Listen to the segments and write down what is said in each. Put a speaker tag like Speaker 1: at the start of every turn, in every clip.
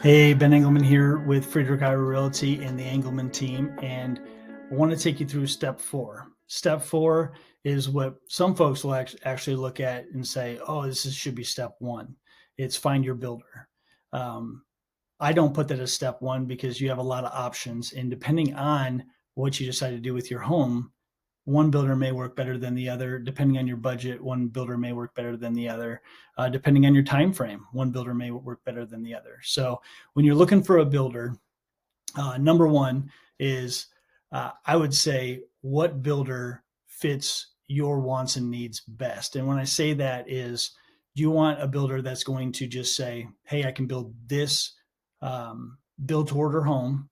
Speaker 1: Hey, Ben Engelman here with Friedrich Iowa Realty and the Engelman Team, and I want to take you through step 4. Step 4 is what some folks will actually look at and say, oh, should be step 1. It's find your builder. I don't put that as step 1 because you have a lot of options, and depending on what you decide to do with your home, one builder may work better than the other. Depending on your budget, one builder may work better than the other. Depending on your time frame, one builder may work better than the other. So when you're looking for a builder, number one is I would say what builder fits your wants and needs best. And when I say that is, do you want a builder that's going to just say, hey, I can build this build to order home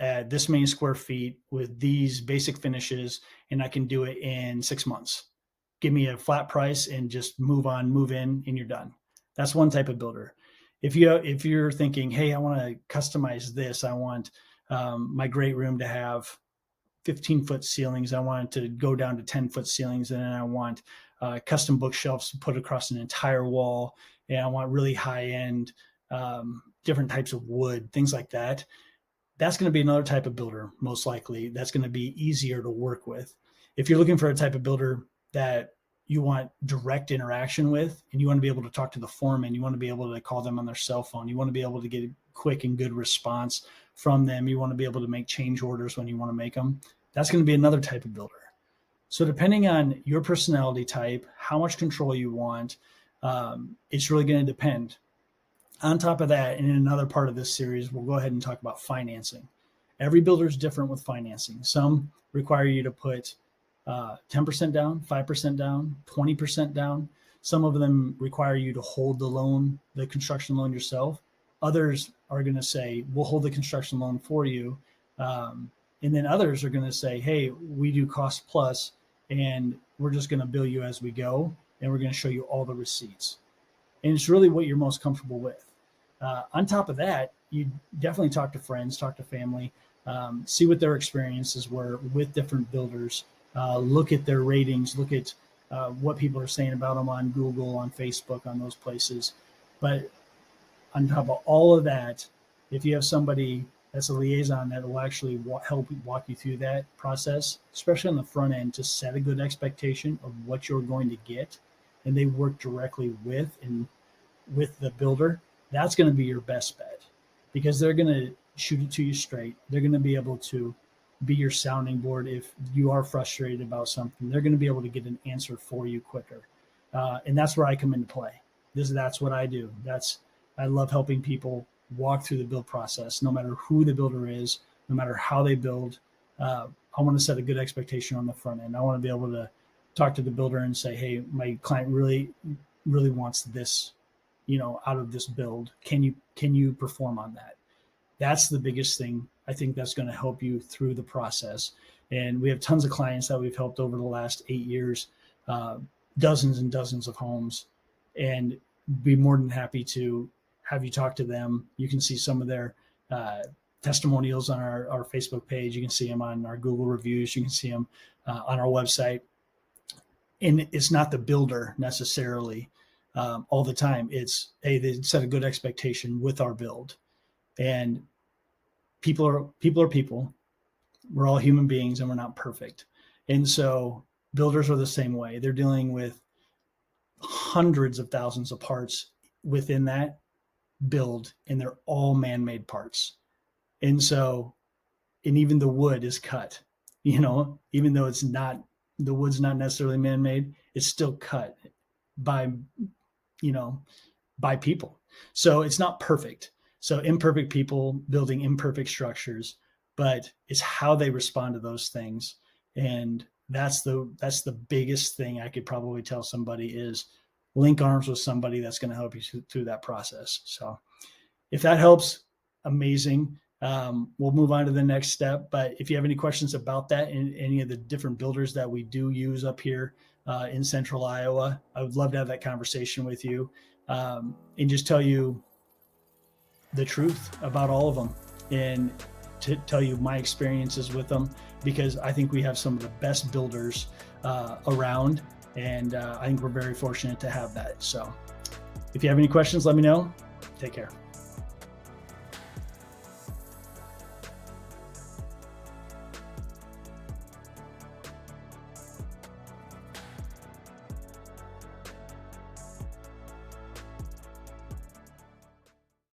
Speaker 1: at this many square feet with these basic finishes, and I can do it in 6 months. Give me a flat price and just move in, and you're done. That's one type of builder. If you're thinking, hey, I want to customize this, I want my great room to have 15-foot ceilings, I want it to go down to 10-foot ceilings, and then I want custom bookshelves put across an entire wall, and I want really high-end different types of wood, things like that. That's going to be another type of builder, most likely. That's going to be easier to work with. If you're looking for a type of builder that you want direct interaction with, and you want to be able to talk to the foreman, you want to be able to call them on their cell phone, you want to be able to get a quick and good response from them, you want to be able to make change orders when you want to make them, that's going to be another type of builder. So depending on your personality type, how much control you want, it's really going to depend. On top of that, and in another part of this series, we'll go ahead and talk about financing. Every builder is different with financing. Some require you to put 10% down, 5% down, 20% down. Some of them require you to hold the loan, the construction loan yourself. Others are going to say, we'll hold the construction loan for you. And then others are going to say, hey, we do cost plus, and we're just going to bill you as we go, and we're going to show you all the receipts. And it's really what you're most comfortable with. On top of that, you definitely talk to friends, talk to family, see what their experiences were with different builders, look at their ratings, look at what people are saying about them on Google, on Facebook, on those places. But on top of all of that, if you have somebody that's a liaison that will actually help walk you through that process, especially on the front end, to set a good expectation of what you're going to get, and they work directly with the builder, that's going to be your best bet, because they're going to shoot it to you straight. They're going to be able to be your sounding board if you are frustrated about something. They're going to be able to get an answer for you quicker. And that's where I come into play. That's what I do. I love helping people walk through the build process, no matter who the builder is, no matter how they build. I want to set a good expectation on the front end. I want to be able to talk to the builder and say, hey, my client really wants this, out of this build. Can you perform on that? That's the biggest thing. I think that's going to help you through the process. And we have tons of clients that we've helped over the last 8 years, dozens and dozens of homes, and be more than happy to have you talk to them. You can see some of their testimonials on our Facebook page. You can see them on our Google reviews. You can see them on our website. And it's not the builder necessarily all the time. It's, hey, they set a good expectation with our build. And people are people. We're all human beings, and we're not perfect. And so builders are the same way. They're dealing with hundreds of thousands of parts within that build, and they're all man-made parts. And even the wood is cut, even though the wood's not necessarily man-made, it's still cut by people. So it's not perfect. So imperfect people building imperfect structures, but it's how they respond to those things. And that's the biggest thing I could probably tell somebody is link arms with somebody that's going to help you through that process. So if that helps, amazing. We'll move on to the next step. But if you have any questions about that and any of the different builders that we do use up here in Central Iowa, I would love to have that conversation with you and just tell you the truth about all of them, and to tell you my experiences with them, because I think we have some of the best builders around, and I think we're very fortunate to have that. So if you have any questions, let me know. Take care.